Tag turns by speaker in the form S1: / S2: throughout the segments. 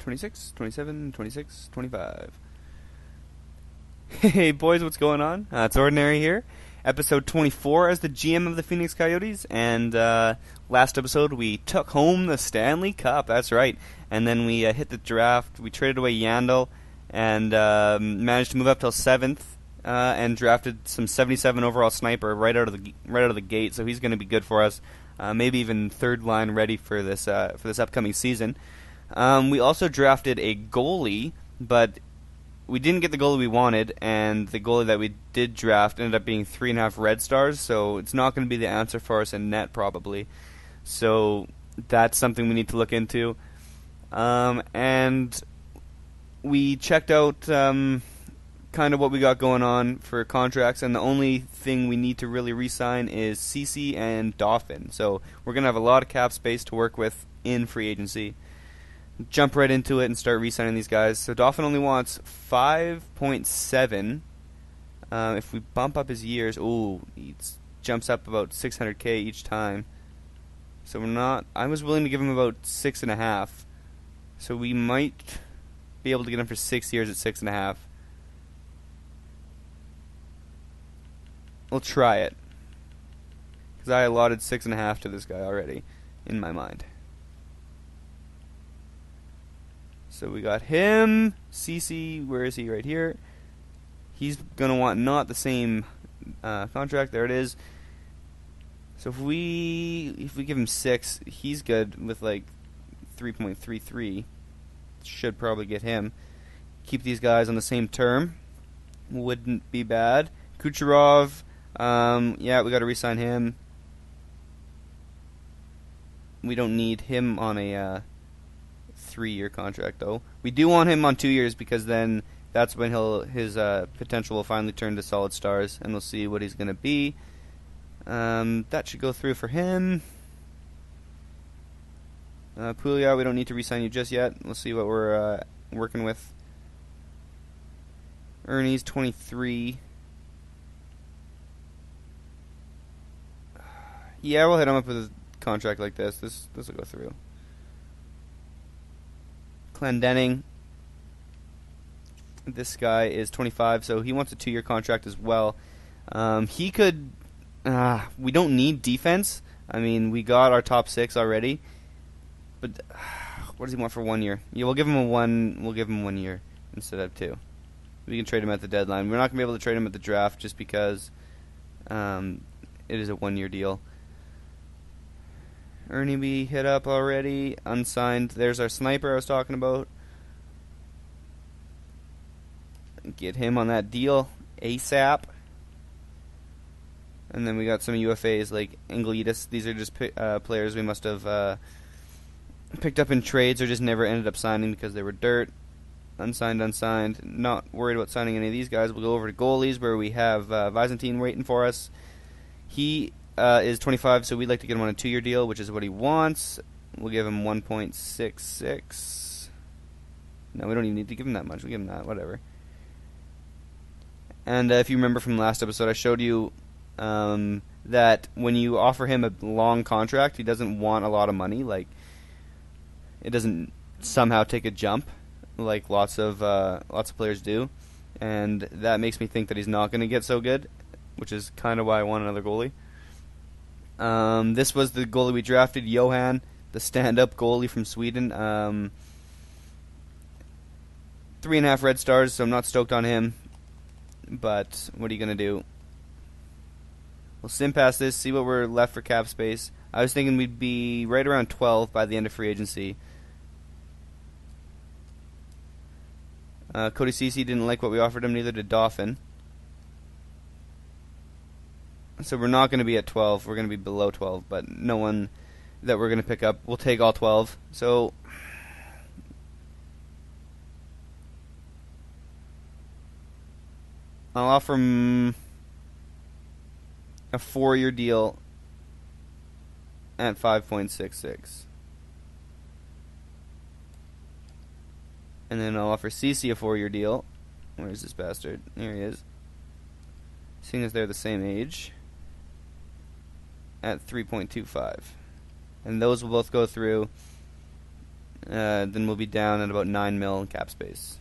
S1: 26, 27, 26, 25. Hey boys, what's going on? It's Ordinary here. Episode 24 as the GM of the Phoenix Coyotes. And last episode we took home the Stanley Cup. That's right. And then we hit the draft. We traded away Yandel and managed to move up till 7th and drafted some 77 overall sniper right out of the gate. So he's going to be good for us. Maybe even third line ready for this upcoming season. We also drafted a goalie, but we didn't get the goalie we wanted, and the goalie that we did draft ended up being 3.5 red stars, so it's not going to be the answer for us in net, probably. So that's something we need to look into. And we checked out kind of what we got going on for contracts, and the only thing we need to really re-sign is CC and Dauphin. So we're going to have a lot of cap space to work with in free agency. Jump right into it and start re-signing these guys. So Dauphin only wants 5.7. If we bump up his years, he jumps up about 600K each time. So we're not. I was willing to give him about 6.5. So we might be able to get him for 6 years at 6.5. We'll try it, because I allotted 6.5 to this guy already in my mind. So we got him, CC, where is he? Right here. He's going to want not the same contract. There it is. So if we give him 6, he's good with like 3.33. Should probably get him. Keep these guys on the same term. Wouldn't be bad. Kucherov, yeah, we got to re-sign him. We don't need him on a 3-year contract, though. We do want him on 2 years, because then that's when his potential will finally turn to solid stars, and we'll see what he's going to be. That should go through for him. Pouliot, we don't need to re-sign you just yet. We'll see what we're working with. Ernie's 23. Yeah, we'll hit him up with a contract like this. This will go through. Goaltending. This guy is 25, so he wants a 2-year contract as well. He could. We don't need defense. I mean, we got our top 6 already. But what does he want for 1 year? Yeah, we'll give him 1 year instead of 2. We can trade him at the deadline. We're not gonna be able to trade him at the draft just because it is a 1-year deal. Ernie we hit up already. Unsigned. There's our sniper I was talking about. Get him on that deal ASAP. And then we got some UFAs like Englitis. These are just players we must have picked up in trades or just never ended up signing because they were dirt. Unsigned. Not worried about signing any of these guys. We'll go over to goalies, where we have Byzantine waiting for us. He is 25, so we'd like to get him on a 2-year deal, which is what he wants. We'll give him 1.66. No, we don't even need to give him that much. We'll give him that, whatever. And if you remember from last episode, I showed you that when you offer him a long contract, he doesn't want a lot of money. Like, it doesn't somehow take a jump like lots of players do. And that makes me think that he's not going to get so good, which is kind of why I want another goalie. This was the goalie we drafted, Johan, the stand-up goalie from Sweden. 3.5 red stars, so I'm not stoked on him. But what are you going to do? We'll sim past this, see what we're left for cap space. I was thinking we'd be right around 12 by the end of free agency. Cody Ceci didn't like what we offered him, neither did Dauphin. So we're not going to be at 12. We're going to be below 12, but no one that we're going to pick up will take all 12. So I'll offer him a 4-year deal at 5.66. And then I'll offer CC a 4-year deal. Where's this bastard? Here he is. Seeing as they're the same age, at 3.25. And those will both go through. then we'll be down at about 9 mil in cap space.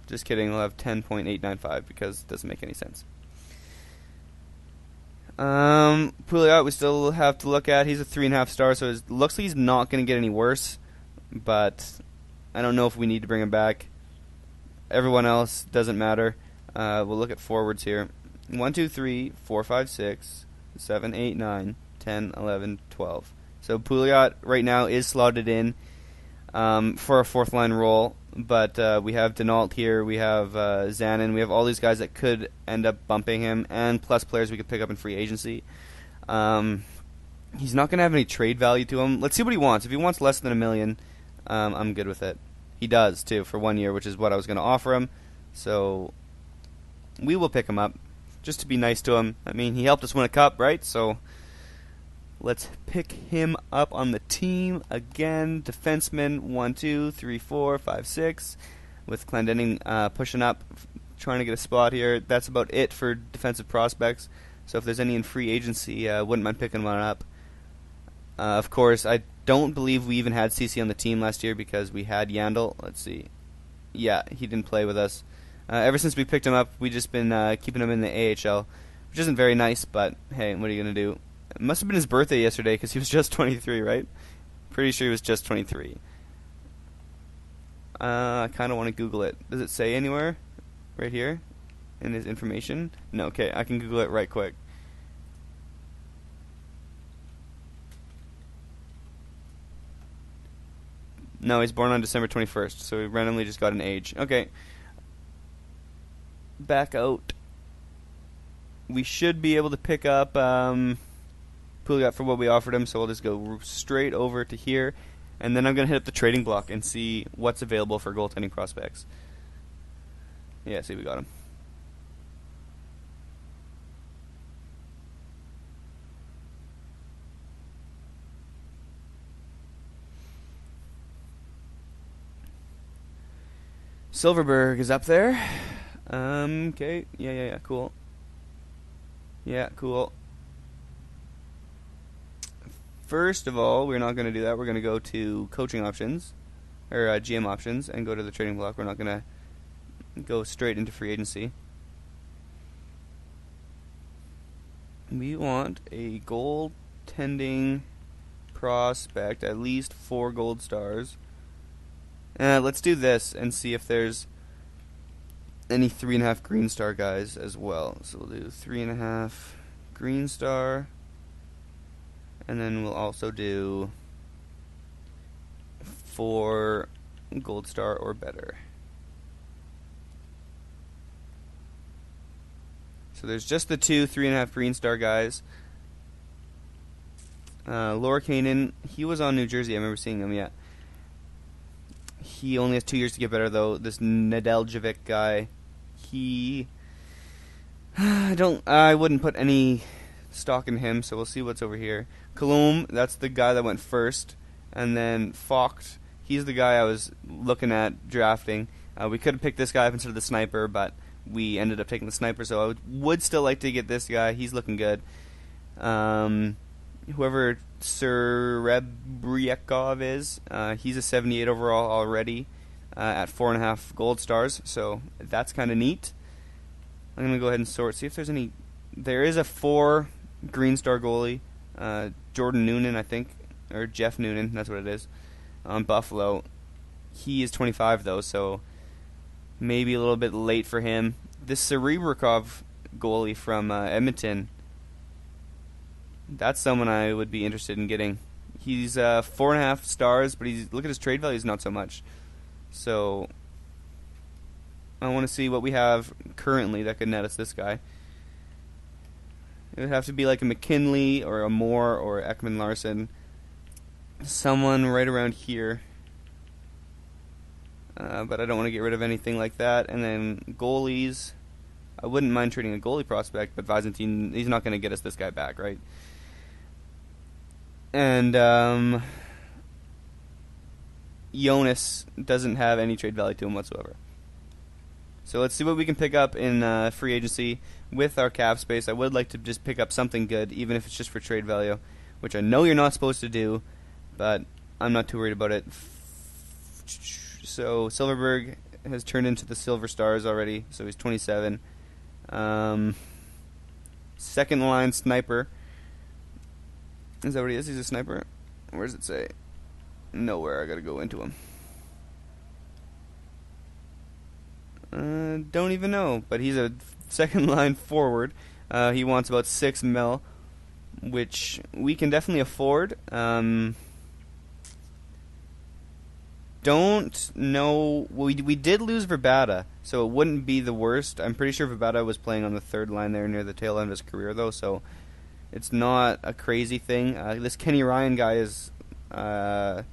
S1: Just kidding, we'll have 10.895 because it doesn't make any sense. Pouliot, we still have to look at. He's a 3.5 star, so it looks like he's not going to get any worse. But I don't know if we need to bring him back. Everyone else doesn't matter. We'll look at forwards here. 1, 2, 3, 4, 5, 6, 7, 8, 9, 10, 11, 12. So Pouliot right now is slotted in for a fourth line role. But we have Denault here, we have Zanin, we have all these guys that could end up bumping him, and plus players we could pick up in free agency. He's not going to have any trade value to him. Let's see what he wants. If he wants less than $1 million, I'm good with it. He does, too, for 1 year, which is what I was going to offer him. So we will pick him up, just to be nice to him. I mean, he helped us win a cup, right? So let's pick him up on the team again. Defenseman 1, 2, 3, 4, 5, 6. With Goaltending pushing up, trying to get a spot here. That's about it for defensive prospects. So if there's any in free agency, wouldn't mind picking one up. Of course, I don't believe we even had CC on the team last year because we had Yandel. Let's see. Yeah, he didn't play with us. Ever since we picked him up, we've just been keeping him in the AHL, which isn't very nice, but hey, what are you going to do? It must have been his birthday yesterday because he was just 23, right? Pretty sure he was just 23. I kind of want to Google it. Does it say anywhere? Right here? In his information? No, okay, I can Google it right quick. No, he's born on December 21st, so we randomly just got an age. Okay. Back out. We should be able to pick up Pouliot for what we offered him, so we'll just go straight over to here, and then I'm going to hit up the trading block and see what's available for goaltending prospects. Yeah, see, we got him. Silverberg is up there. Okay. Yeah, cool. Yeah, cool. First of all, we're not going to do that. We're going to go to coaching options, or GM options, and go to the trading block. We're not going to go straight into free agency. We want a goaltending prospect, at least 4 gold stars. Let's do this and see if there's any 3.5 green star guys as well. So we'll do 3.5 green star, and then we'll also do 4 gold star or better. So there's just the 2 3.5 green star guys. Laura Kanan, he was on New Jersey. I remember seeing him. Yeah. He only has 2 years to get better, though. This Nedeljkovic guy, I wouldn't put any stock in him, so we'll see what's over here. Colomb, that's the guy that went first. And then Focht, he's the guy I was looking at drafting. We could have picked this guy up instead of the sniper, but we ended up taking the sniper, so I would still like to get this guy. He's looking good. Whoever Serebriakov is, he's a 78 overall already at 4.5 gold stars, so that's kind of neat. I'm going to go ahead and sort, see if there's any. There is a 4 green star goalie, Jordan Noonan, I think, or Jeff Noonan, that's what it is, on Buffalo. He is 25, though, so maybe a little bit late for him. This Serebriakov goalie from Edmonton, that's someone I would be interested in getting. He's 4.5 stars, but look at his trade value is not so much. So I want to see what we have currently that could net us this guy. It would have to be like a McKinley or a Moore or Ekman Larson. Someone right around here. But I don't want to get rid of anything like that. And then goalies, I wouldn't mind trading a goalie prospect, but Byzantine, he's not going to get us this guy back, right? And Jonas doesn't have any trade value to him whatsoever. So let's see what we can pick up in free agency with our cap space. I would like to just pick up something good, even if it's just for trade value, which I know you're not supposed to do, but I'm not too worried about it. So Silverberg has turned into the Silver Stars already, so he's 27. Second line sniper. Is that what he is? He's a sniper? Where does it say? Nowhere. I gotta go into him. Don't even know, but he's a second line forward. He wants about $6 million, which we can definitely afford. Don't know. We did lose Verbata, so it wouldn't be the worst. I'm pretty sure Verbata was playing on the third line there near the tail end of his career, though, so it's not a crazy thing. This Kenny Ryan guy is 3.5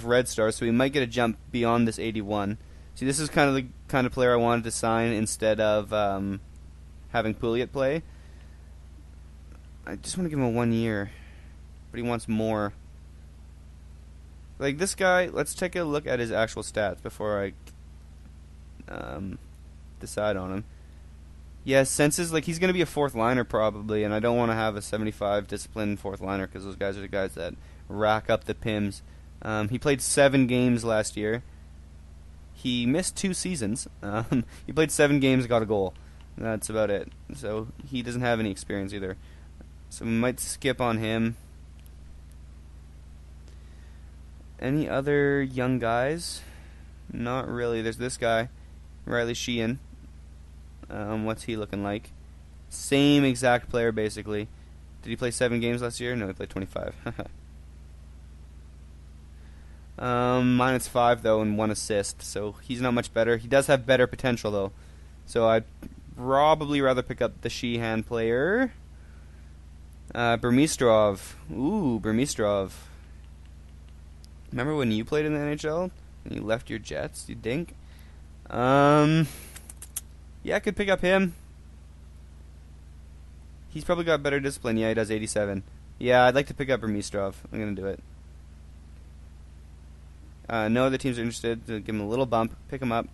S1: red stars, so we might get a jump beyond this 81. See, this is kind of the kind of player I wanted to sign instead of having Pouliot play. I just want to give him a 1 year, but he wants more. Like this guy, let's take a look at his actual stats before I decide on him. Yeah, senses like he's going to be a fourth liner probably, and I don't want to have a 75 disciplined fourth liner because those guys are the guys that rack up the PIMs. He played 7 games last year. He missed 2 seasons. He played 7 games, got a goal. That's about it. So he doesn't have any experience either. So we might skip on him. Any other young guys? Not really. There's this guy, Riley Sheehan. What's he looking like? Same exact player, basically. Did he play 7 games last year? No, he played 25. -5 though and 1 assist, so he's not much better. He does have better potential though, so I'd probably rather pick up the Sheehan player. Burmistrov. Ooh, Burmistrov. Remember when you played in the NHL and you left your Jets, you dink? Yeah, I could pick up him. He's probably got better discipline. Yeah, he does 87. Yeah, I'd like to pick up Burmistrov. I'm gonna do it. No other teams are interested. Give him a little bump. Pick him up.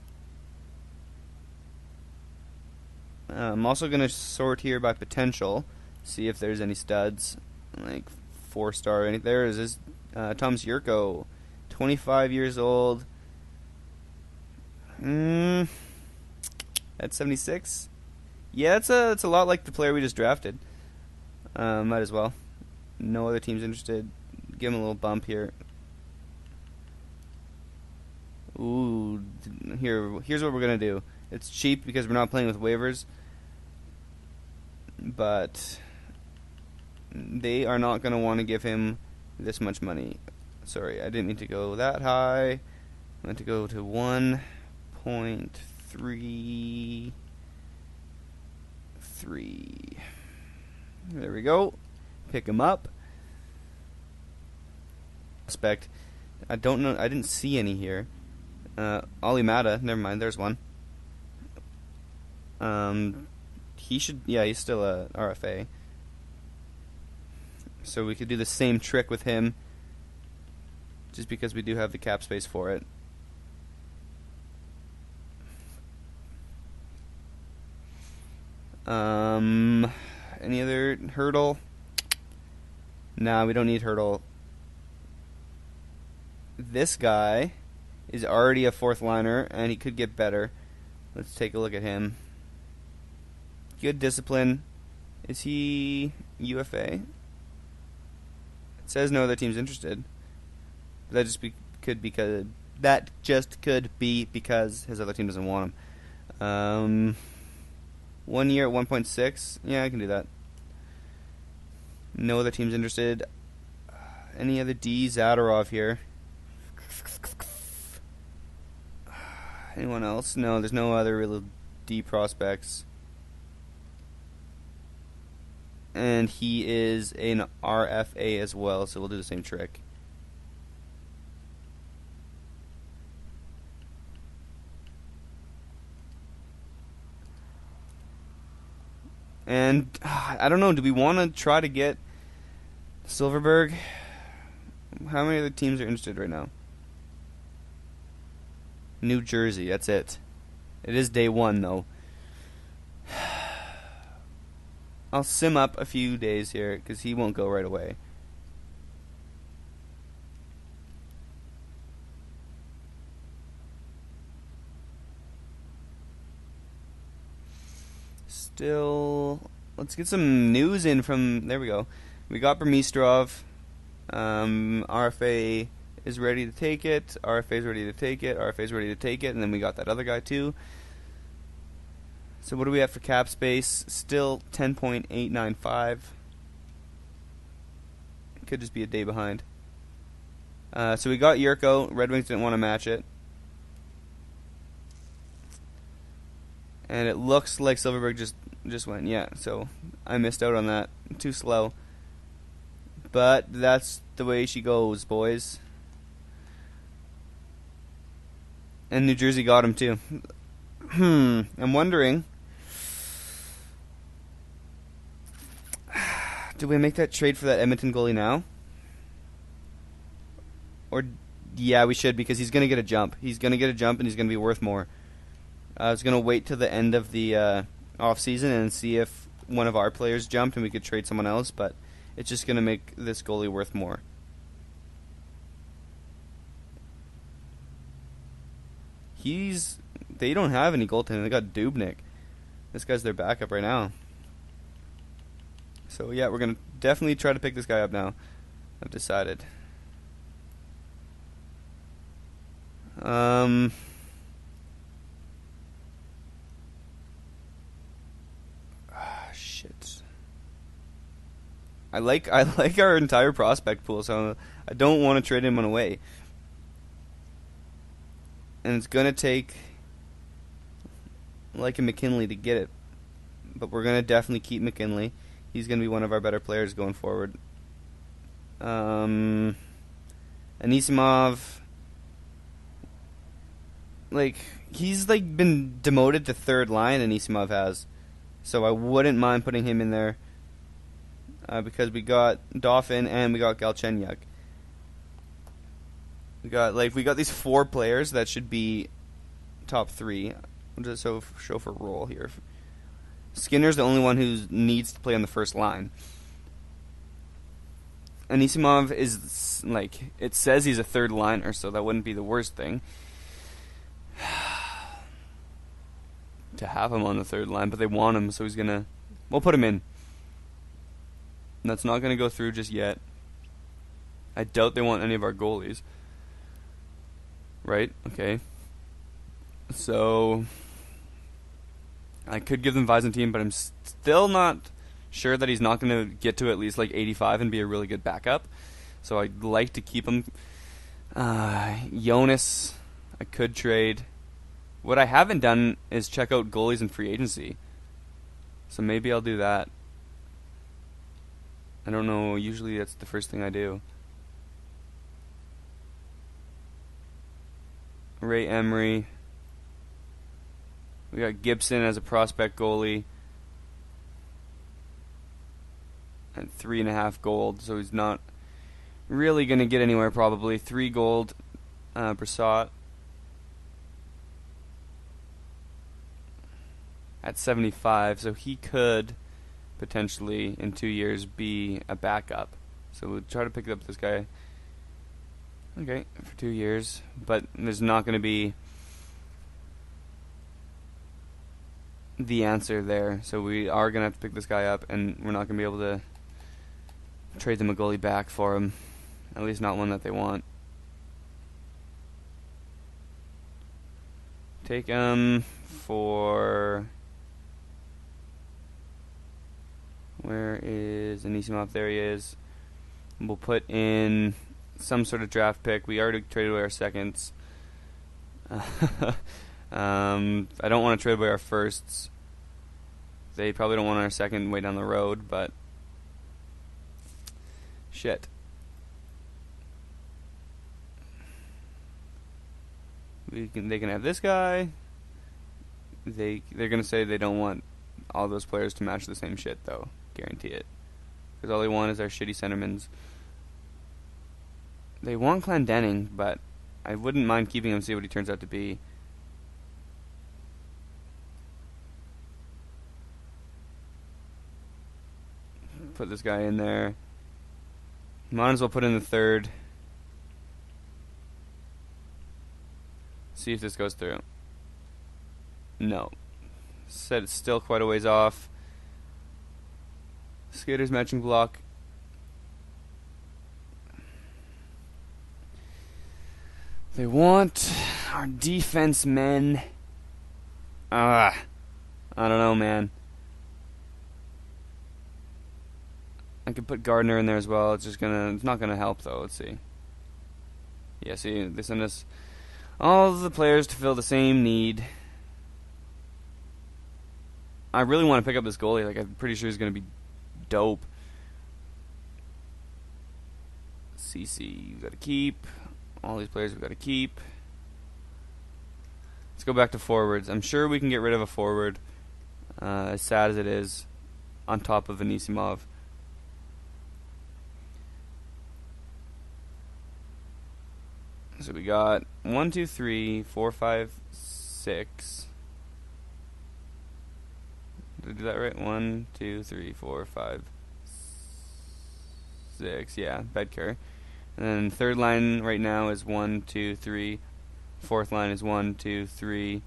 S1: I'm also going to sort here by potential. See if there's any studs. Like 4-star or anything. There is this Thomas Yurko. 25 years old. That's 76. Yeah, it's a lot like the player we just drafted. Might as well. No other teams interested. Give him a little bump here. Ooh, here's what we're going to do. It's cheap because we're not playing with waivers, but they are not going to want to give him this much money. Sorry, I didn't mean to go that high. I meant to go to 1.33. There we go. Pick him up. Prospect. I don't know. I didn't see any here. Ollie Mata, never mind, there's one. He should, yeah, he's still a RFA. So we could do the same trick with him, just because we do have the cap space for it. Any other hurdle? Nah, we don't need hurdle. This guy is already a fourth liner, and he could get better. Let's take a look at him. Good discipline. Is he UFA? It says no other team's interested. That just could be because his other team doesn't want him. 1 year at 1.6. Yeah, I can do that. No other team's interested. Any other D? Zadorov here. Anyone else? No, there's no other real D prospects. And he is an RFA as well, so we'll do the same trick. And I don't know, do we want to try to get Silverberg? How many other teams are interested right now? New Jersey, that's it. It is day 1, though. I'll sim up a few days here, because he won't go right away. Still, let's get some news in from, there we go. We got Burmistrov. RFA is ready to take it. RFA is ready to take it. RFA is ready to take it. And then we got that other guy, too. So what do we have for cap space? Still 10.895. Could just be a day behind. So we got Yurko. Red Wings didn't want to match it. And it looks like Silverberg just went. Yeah, so I missed out on that. Too slow. But that's the way she goes, boys. And New Jersey got him, too. I'm wondering, do we make that trade for that Edmonton goalie now? Or, yeah, we should, because he's going to get a jump. He's going to get a jump, and he's going to be worth more. I was going to wait till the end of the off-season and see if one of our players jumped and we could trade someone else, but it's just going to make this goalie worth more. They don't have any goaltending. They got Dubnyk. This guy's their backup right now. So, yeah, we're going to definitely try to pick this guy up now. I've decided. Shit. I like our entire prospect pool, so I don't want to trade him away. And it's going to take like a McKinley to get it. But we're going to definitely keep McKinley. He's going to be one of our better players going forward. Anisimov, he's been demoted to third line, Anisimov has. So I wouldn't mind putting him in there. Because we got Dauphin and we got Galchenyuk. We got these 4 players that should be top 3. I'll just show for role here. Skinner's the only one who needs to play on the first line. Anisimov is it says he's a third liner, so that wouldn't be the worst thing to have him on the third line, but they want him, so we'll put him in. And that's not gonna go through just yet. I doubt they want any of our goalies. Right? Okay. So I could give them Byzantine, but I'm still not sure that he's not going to get to at least 85 and be a really good backup. So I'd like to keep him. Jonas, I could trade. What I haven't done is check out goalies in free agency. So maybe I'll do that. I don't know. Usually that's the first thing I do. Ray Emery. We got Gibson as a prospect goalie. And 3.5 gold, so he's not really going to get anywhere probably. 3 gold. Brissot. At 75, so he could potentially in 2 years be a backup. So we'll try to pick up this guy. Okay, for 2 years, but there's not going to be the answer there. So we are going to have to pick this guy up, and we're not going to be able to trade them a goalie back for him. At least not one that they want. Take him for... Where is Anisimov? There he is. We'll put in some sort of draft pick. We already traded away our seconds. I don't want to trade away our firsts. They probably don't want our second way down the road, but shit. They can have this guy. They're gonna say they don't want all those players to match the same shit, though. Guarantee it. Because all they want is our shitty centermans. They want Clendenning, but I wouldn't mind keeping him, see what he turns out to be. put this guy in there. Might as well put in the third. See if this goes through. No. Said it's still quite a ways off. Skater's matching block. They want our defense men. I don't know, man. I could put Gardner in there as well. It's not gonna help though. Let's see. Yeah, see, they send us all of the players to fill the same need. I really want to pick up this goalie. Like, I'm pretty sure he's gonna be dope. CC, we gotta keep. All these players we gotta keep. Let's go back to forwards. I'm sure we can get rid of a forward, as sad as it is, on top of Anisimov. So we got 1, 2, 3, 4, 5, 6. Did I do that right? 1, 2, 3, 4, 5, 6. Yeah, Bedker. And then third line right now is 1, 2, 3. Fourth line is 1, 2, 3.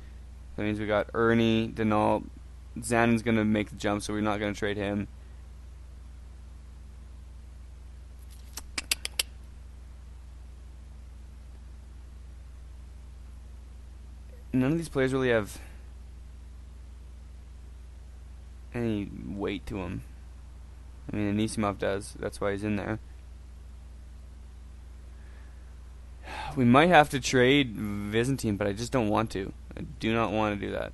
S1: That means we got Ernie, Denault. Zannon's going to make the jump, so we're not going to trade him. None of these players really have any weight to them. I mean, Anisimov does. That's why he's in there. We might have to trade Byzantine, but I just don't want to. I do not want to do that.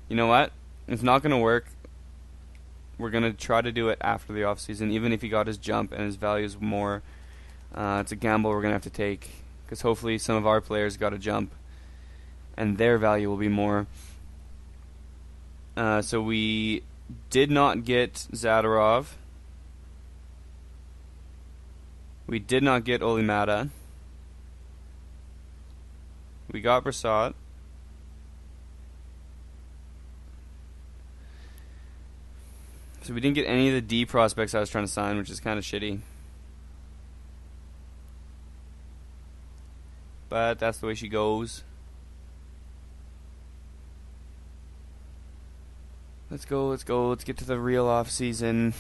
S1: You know what? It's not going to work. We're going to try to do it after the offseason, even if he got his jump and his value is more. It's a gamble we're going to have to take, because hopefully some of our players got a jump, and their value will be more. So we did not get Zadorov. We did not get Olimata. We got Brassat. So we didn't get any of the D prospects I was trying to sign, which is kind of shitty. But that's the way she goes. Let's go, let's go. Let's get to the real off season.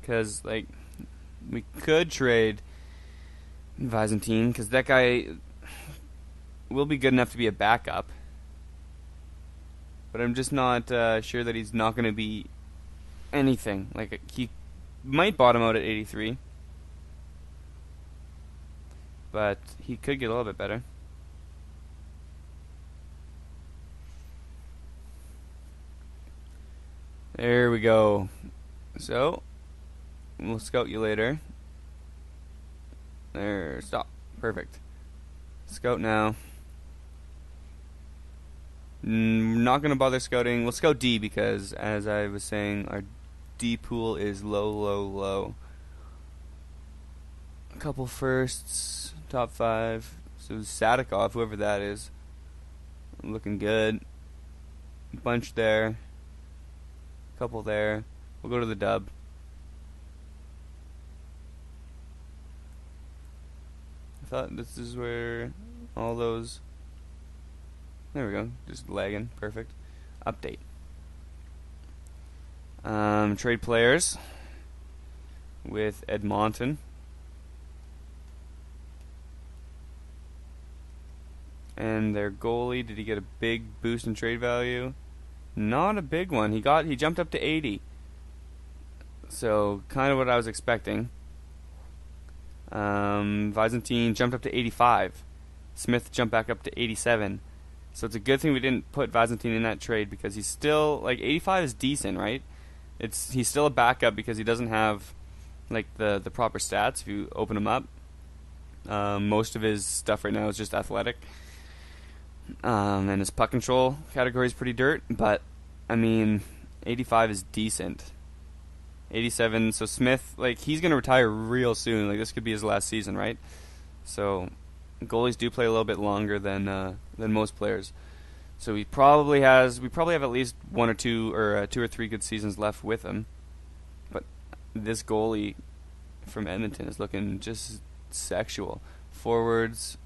S1: Because, like, we could trade Byzantine, because that guy will be good enough to be a backup. But I'm just not sure that he's not going to be anything. Like, he might bottom out at 83. But he could get a little bit better. There we go. So, we'll scout you later. There, stop. Perfect. Scout now. Not going to bother scouting. We'll scout D because, as I was saying, our D pool is low, low, low. A couple firsts, top 5. So Sadikov, whoever that is, looking good. Bunch there. Couple there. We'll go to the dub. I thought this is where all those... There we go. Just lagging. Perfect. Update. Trade players with Edmonton. And their goalie, did he get a big boost in trade value? Not a big one. He jumped up to 80. So kind of what I was expecting. Byzantine jumped up to 85. Smith jumped back up to 87. So it's a good thing we didn't put Byzantine in that trade, because he's still, like, 85 is decent, right? He's still a backup because he doesn't have, like, the proper stats if you open him up. Most of his stuff right now is just athletic. And his puck control category is pretty dirt, but, I mean, 85 is decent. 87, so Smith, like, he's going to retire real soon. Like, this could be his last season, right? So, goalies do play a little bit longer than most players. So we probably have at least one or two or three good seasons left with him. But this goalie from Edmonton is looking just sexual. Forwards,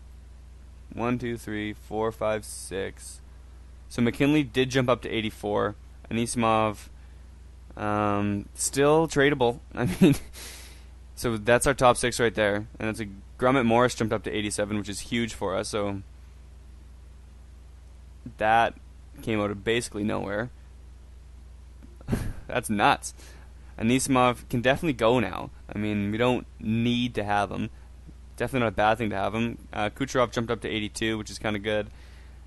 S1: 1, 2, 3, 4, 5, 6. So McKinley did jump up to 84. Anisimov, still tradable. I mean, so that's our top 6 right there. And it's a Grummet Morris jumped up to 87, which is huge for us. So that came out of basically nowhere. That's nuts. Anisimov can definitely go now. I mean, we don't need to have him. Definitely not a bad thing to have him. Kucherov jumped up to 82, which is kind of good.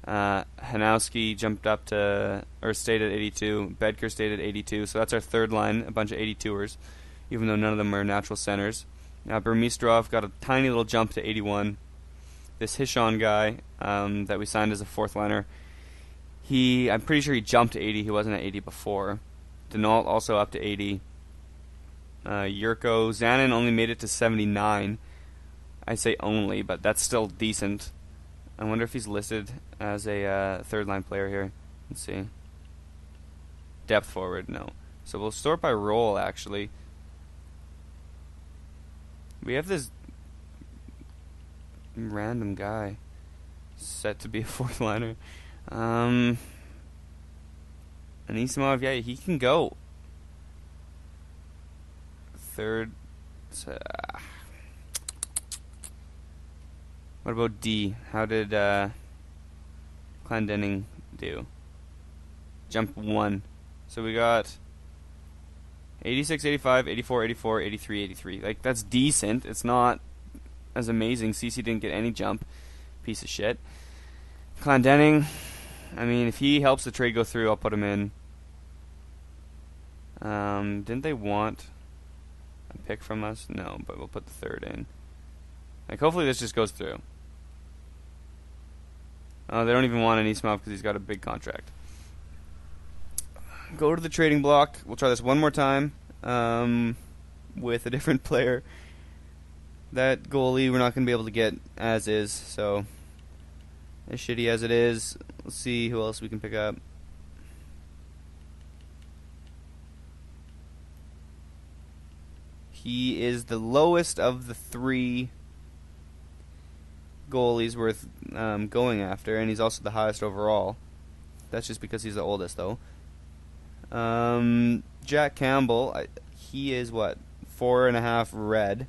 S1: Hanowski jumped up to, or stayed at 82. Bedker stayed at 82. So that's our third line, a bunch of 82ers, even though none of them are natural centers. Burmistrov got a tiny little jump to 81. This Hishon guy that we signed as a fourth liner, I'm pretty sure he jumped to 80. He wasn't at 80 before. Denault also up to 80. Yurko Zanin only made it to 79. I say only, but that's still decent. I wonder if he's listed as a third-line player here. Let's see. Depth forward, no. So we'll sort by role, actually. We have this random guy set to be a fourth liner. Anisimov, yeah, he can go. Third. What about D? How did Goaltending do? Jump 1. So we got 86, 85, 84, 84, 83, 83. Like, that's decent. It's not as amazing. CC didn't get any jump. Piece of shit. Goaltending, I mean, if he helps the trade go through, I'll put him in. Didn't they want a pick from us? No, but we'll put the third in. Like, hopefully this just goes through. Oh, they don't even want Anisimov because he's got a big contract. Go to the trading block. We'll try this one more time with a different player. That goalie we're not going to be able to get as is, so as shitty as it is, let's see who else we can pick up. He is the lowest of the 3 goalies worth going after, and he's also the highest overall. That's just because he's the oldest, though. Jack Campbell, he is, 4.5 red,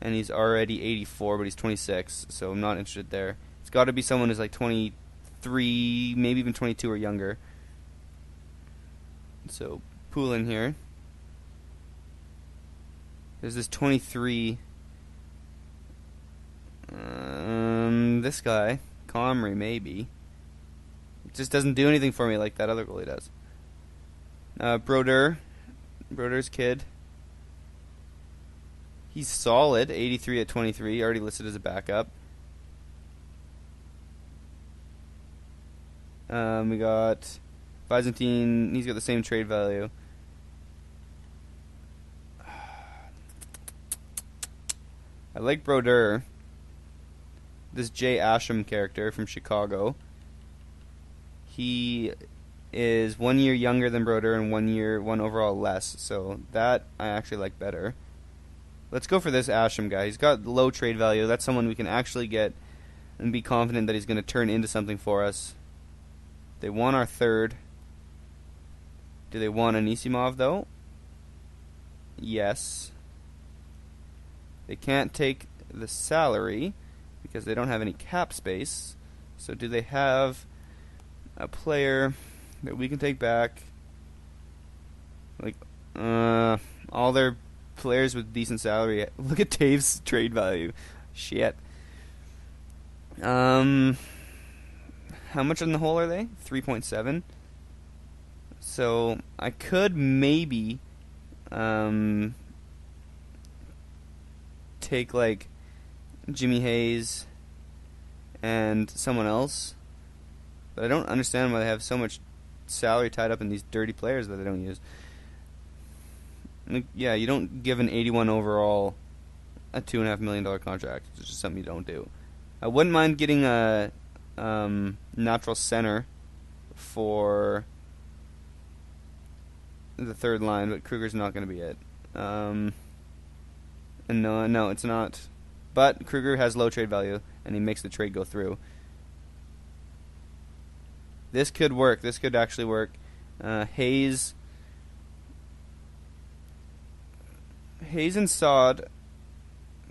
S1: and he's already 84, but he's 26, so I'm not interested there. It's got to be someone who's like 23, maybe even 22 or younger. So, pool in here. There's this 23. This guy, Comrie, maybe. It just doesn't do anything for me like that other goalie does. Broder's kid. He's solid, 83 at 23, already listed as a backup. We got Byzantine, he's got the same trade value. I like Broder. This Jay Asham character from Chicago. He is 1 year younger than Broder and 1 overall less. So that I actually like better. Let's go for this Asham guy. He's got low trade value. That's someone we can actually get and be confident that he's going to turn into something for us. They want our third. Do they want Anisimov, though? Yes. They can't take the salary because they don't have any cap space. So do they have a player that we can take back? Like, all their players with decent salary. Look at Taves' trade value. Shit. How much in the hole are they? 3.7. So I could maybe take like Jimmy Hayes and someone else. But I don't understand why they have so much salary tied up in these dirty players that they don't use. Like, yeah, you don't give an 81 overall a $2.5 million contract. It's just something you don't do. I wouldn't mind getting a natural center for the third line, but Kruger's not going to be it. And no, it's not. But Kruger has low trade value, and he makes the trade go through. This could work. This could actually work. Hayes and Sod.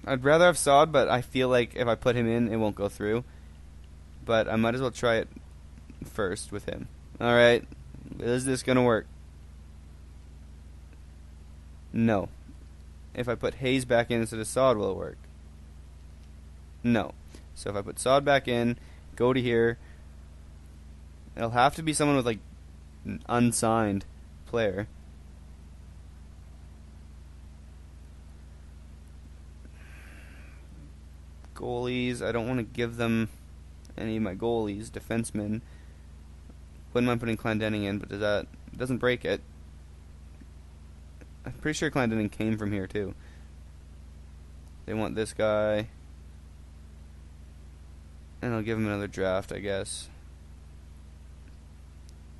S1: I'd rather have Sod, but I feel like if I put him in, it won't go through. But I might as well try it first with him. Alright. Is this going to work? No. If I put Hayes back in instead of Sod, will it work? No. So if I put Sod back in, go to here, it'll have to be someone with, like, an unsigned player. Goalies, I don't want to give them any of my goalies. Defensemen, wouldn't mind putting Clendening in, but it doesn't break it. I'm pretty sure Clendening came from here too. They want this guy, and I'll give him another draft, I guess.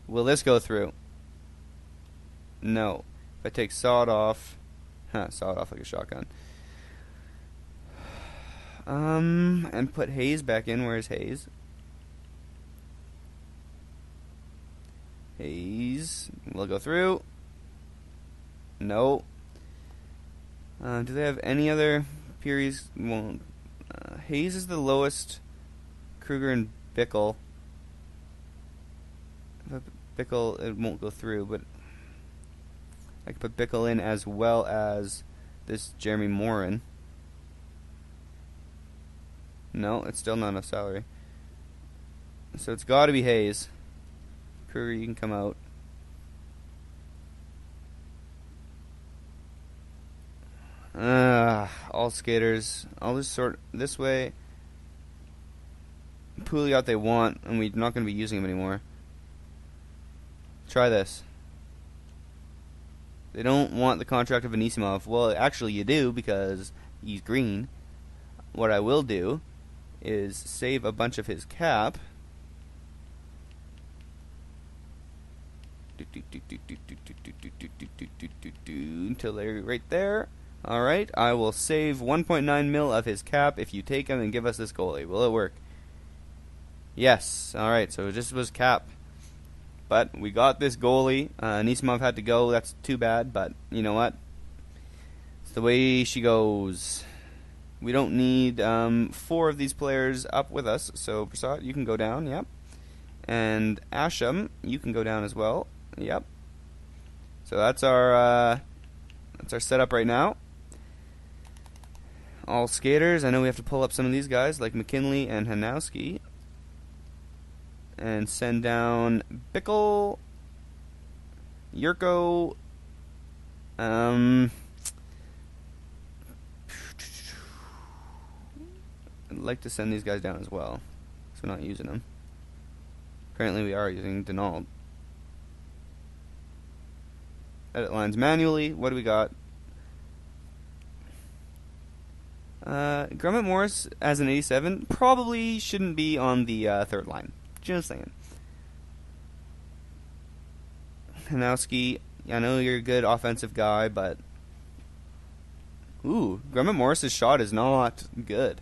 S1: Will this go through? No. If I take Sod off, Sod off like a shotgun. And put Hayes back in. Where's Hayes? Hayes will go through. No. Do they have any other Furies? Won't. Hayes is the lowest. Kruger and Bickle. If I put Bickle, it won't go through, but I could put Bickle in as well as this Jeremy Morin. No, it's still not enough salary. So it's got to be Hayes. Kruger, you can come out. All skaters. I'll just sort this way. Pouliot they want, and we're not going to be using him anymore. Try this. They don't want the contract of Anisimov. Well, actually you do, because he's green. What I will do is save a bunch of his cap. Until they're right there. Alright, I will save 1.9 mil of his cap if you take him and give us this goalie. Will it work? Yes. Alright, so this was cap. But we got this goalie. Anisimov had to go. That's too bad, but you know what? It's the way she goes. We don't need 4 of these players up with us. So Prasad, you can go down. Yep. And Asham, you can go down as well. Yep. So that's our setup right now. All skaters. I know we have to pull up some of these guys like McKinley and Hanowski. And send down Bickle, Yurko, I'd like to send these guys down as well, because we're not using them. Currently we are using Donald. Edit lines manually. What do we got? Grummet Morris as an 87 probably shouldn't be on the third line. Just saying. Hanowski, I know you're a good offensive guy, but Grummet Morris's shot is not good.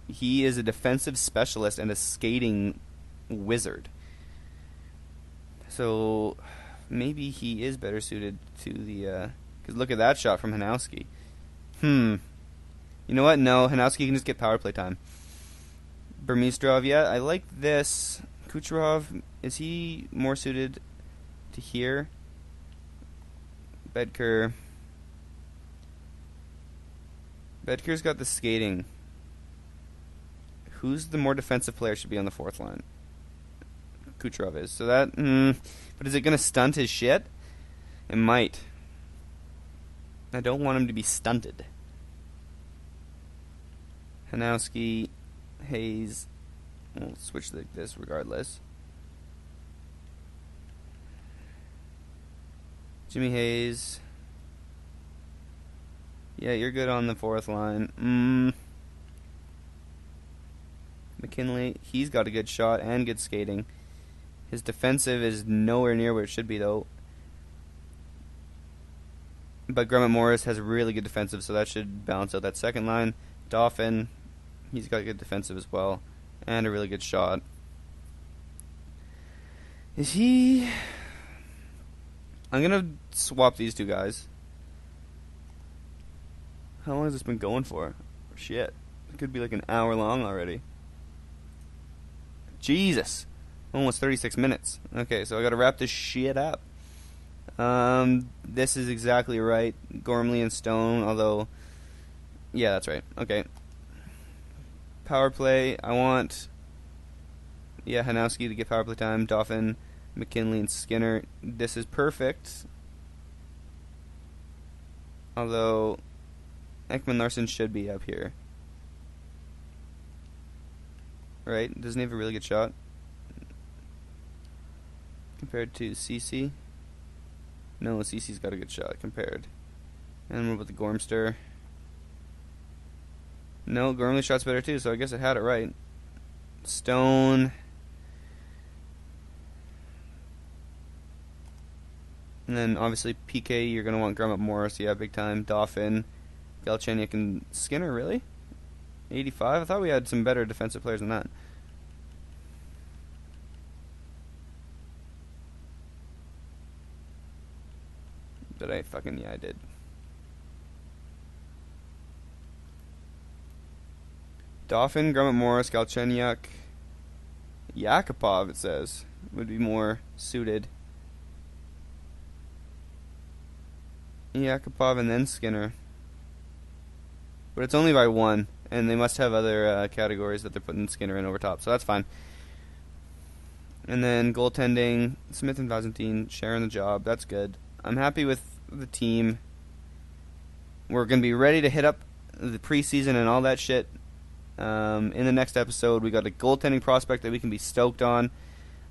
S1: He is a defensive specialist and a skating wizard. So maybe he is better suited to the because look at that shot from Hanowski. You know what? No, Hanowski can just get power play time. Burmistrov, yeah, I like this. Kucherov, is he more suited to here? Bedker's got the skating. Who's the more defensive player should be on the fourth line? Kucherov is. So that, but is it going to stunt his shit? It might. I don't want him to be stunted. Hanowski, Hayes, We'll switch like this regardless. Jimmy Hayes. Yeah, you're good on the fourth line. McKinley, he's got a good shot and good skating. His defensive is nowhere near where it should be, though. But Grummet Morris has a really good defensive, so that should balance out that second line. Dauphin, he's got good defensive as well, and a really good shot. Is he... I'm going to swap these two guys. How long has this been going for? Shit. It could be like an hour long already. Jesus. Almost 36 minutes. Okay, so I gotta wrap this shit up. This is exactly right. Gormley and Stone, although... Yeah, that's right. Okay. Power play. I want... Yeah, Hanowski to get power play time. Dauphin, McKinley, and Skinner. This is perfect. Although... Ekman Larson should be up here. Right? Doesn't he have a really good shot? Compared to CC? No, CC's got a good shot compared. And what about the Gormster? No, Gormley's shot's better too, so I guess I had it right. Stone. And then obviously PK, you're going to want Grummet Morris. Yeah, big time. Dauphin. Galchenyuk and Skinner, really? 85? I thought we had some better defensive players than that. Did I fucking... Yeah, I did. Dauphin, Grummet Morris, Galchenyuk, Yakupov, it says, would be more suited. Yakupov and then Skinner. But it's only by one, and they must have other categories that they're putting Skinner in over top, so that's fine. And then goaltending, Smith and Byzantine sharing the job. That's good. I'm happy with the team. We're going to be ready to hit up the preseason and all that shit. In the next episode, we got a goaltending prospect that we can be stoked on.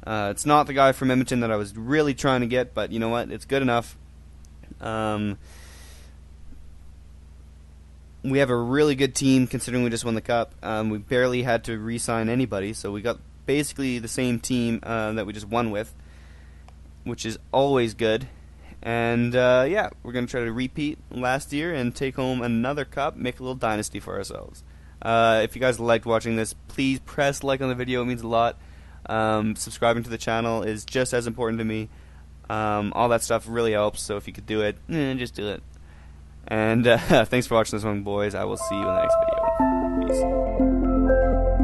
S1: It's not the guy from Edmonton that I was really trying to get, but you know what? It's good enough. We have a really good team considering we just won the Cup. We barely had to re-sign anybody, so we got basically the same team that we just won with, which is always good. And yeah, we're going to try to repeat last year and take home another Cup, make a little dynasty for ourselves. If you guys liked watching this, please press like on the video. It means a lot. Subscribing to the channel is just as important to me. All that stuff really helps, so if you could do it, just do it. And thanks for watching this one, boys. I will see you in the next video. Peace.